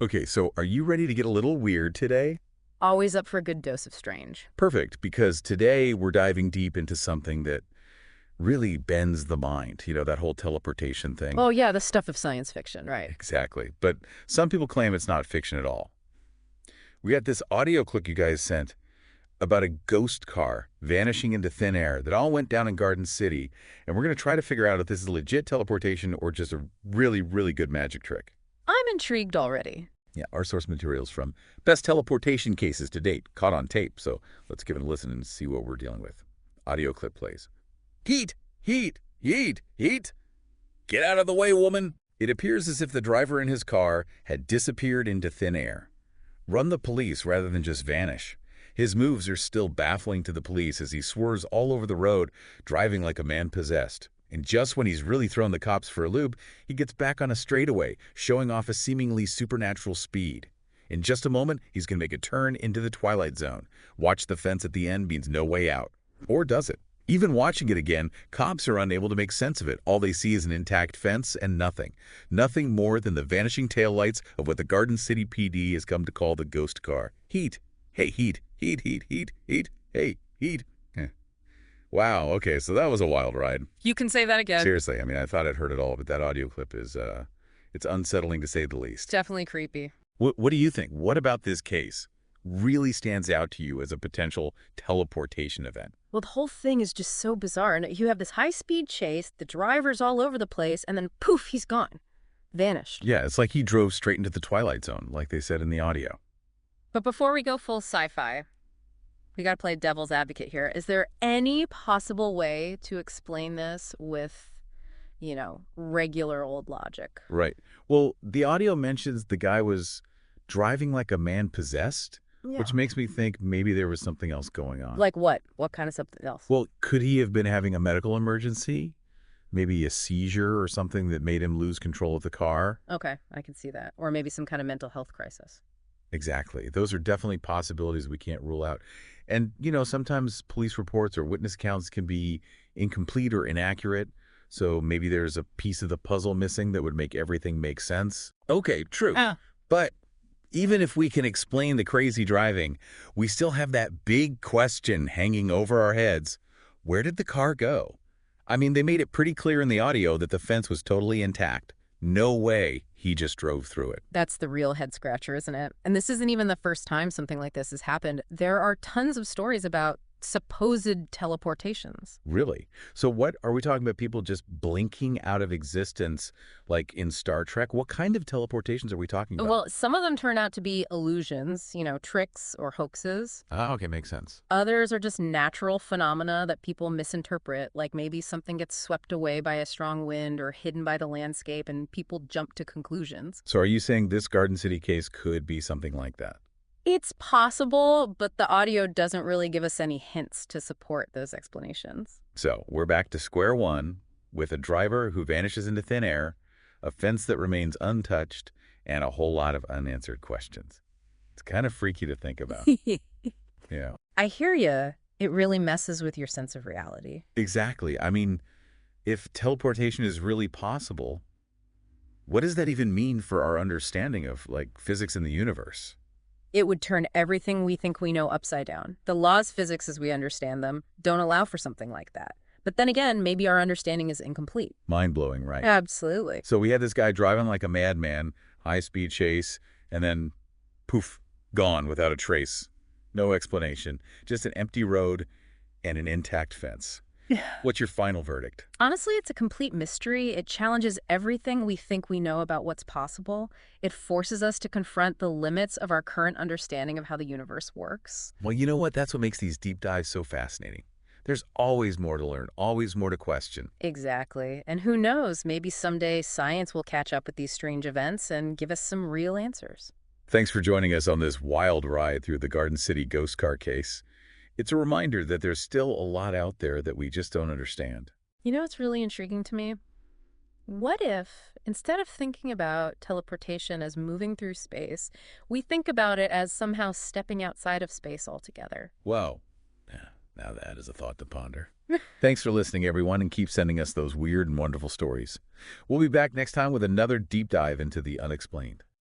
Okay, so are you ready to get a little weird today? Always up for a good dose of strange. Perfect, because today we're diving deep into something that really bends the mind. That whole teleportation thing. Oh yeah, the stuff of science fiction, right. Exactly. But some people claim it's not fiction at all. We got this audio clip you guys sent about a ghost car vanishing into thin air that all went down in Garden City, and we're going to try to figure out if this is legit teleportation or just a really, really good magic trick. I'm intrigued already. Yeah, our source materials from best teleportation cases to date, caught on tape. So let's give it a listen and see what we're dealing with. Audio clip plays. Heat! Heat! Heat! Heat! Get out of the way, woman! It appears as if the driver in his car had disappeared into thin air. Run the police rather than just vanish. His moves are still baffling to the police as he swerves all over the road, driving like a man possessed. And just when he's really thrown the cops for a loop, he gets back on a straightaway, showing off a seemingly supernatural speed. In just a moment, he's going to make a turn into the Twilight Zone. Watch the fence at the end means no way out. Or does it? Even watching it again, cops are unable to make sense of it. All they see is an intact fence and nothing. Nothing more than the vanishing taillights of what the Garden City PD has come to call the ghost car. Heat. Hey, heat. Heat, heat, heat, heat. Hey, heat. Wow, okay, so that was a wild ride. You can say that again. Seriously, I mean, I thought I'd heard it all, but that audio clip is, it's unsettling to say the least. Definitely creepy. What do you think? What about this case really stands out to you as a potential teleportation event? Well, the whole thing is just so bizarre. And you have this high-speed chase, the driver's all over the place, and then poof, he's gone. Vanished. Yeah, it's like he drove straight into the Twilight Zone, like they said in the audio. But before we go full sci-fi, we got to play devil's advocate here. Is there any possible way to explain this with, regular old logic? Right. Well, the audio mentions the guy was driving like a man possessed, Yeah. which makes me think maybe there was something else going on. Like what? What kind of something else? Well, could he have been having a medical emergency? Maybe a seizure or something that made him lose control of the car? Okay, I can see that. Or maybe some kind of mental health crisis. Exactly. Those are definitely possibilities we can't rule out. And, sometimes police reports or witness accounts can be incomplete or inaccurate. So maybe there's a piece of the puzzle missing that would make everything make sense. Okay, true. But even if we can explain the crazy driving, we still have that big question hanging over our heads. Where did the car go? I mean, they made it pretty clear in the audio that the fence was totally intact. No way he just drove through it. That's the real head scratcher, isn't it? And this isn't even the first time something like this has happened. There are tons of stories about supposed teleportations. Really? So what are we talking about? People just blinking out of existence like in Star Trek? What kind of teleportations are we talking about? Well, some of them turn out to be illusions, tricks or hoaxes. Ah, okay, makes sense. Others are just natural phenomena that people misinterpret, like maybe something gets swept away by a strong wind or hidden by the landscape and people jump to conclusions. So are you saying this Garden City case could be something like that? It's possible, but the audio doesn't really give us any hints to support those explanations. So we're back to square one with a driver who vanishes into thin air, a fence that remains untouched, and a whole lot of unanswered questions. It's kind of freaky to think about. Yeah. I hear you. It really messes with your sense of reality. Exactly. I mean, if teleportation is really possible, what does that even mean for our understanding of, physics in the universe? It would turn everything we think we know upside down. The laws of physics as we understand them don't allow for something like that. But then again, maybe our understanding is incomplete. Mind-blowing, right? Absolutely. So we had this guy driving like a madman, high-speed chase, and then poof, gone without a trace. No explanation. Just an empty road and an intact fence. What's your final verdict? Honestly, it's a complete mystery. It challenges everything we think we know about what's possible. It forces us to confront the limits of our current understanding of how the universe works. Well, you know what? That's what makes these deep dives so fascinating. There's always more to learn, always more to question. Exactly. And who knows, maybe someday science will catch up with these strange events and give us some real answers. Thanks for joining us on this wild ride through the Garden City ghost car case. It's a reminder that there's still a lot out there that we just don't understand. You know what's really intriguing to me? What if, instead of thinking about teleportation as moving through space, we think about it as somehow stepping outside of space altogether? Wow. Now that is a thought to ponder. Thanks for listening, everyone, and keep sending us those weird and wonderful stories. We'll be back next time with another deep dive into the unexplained.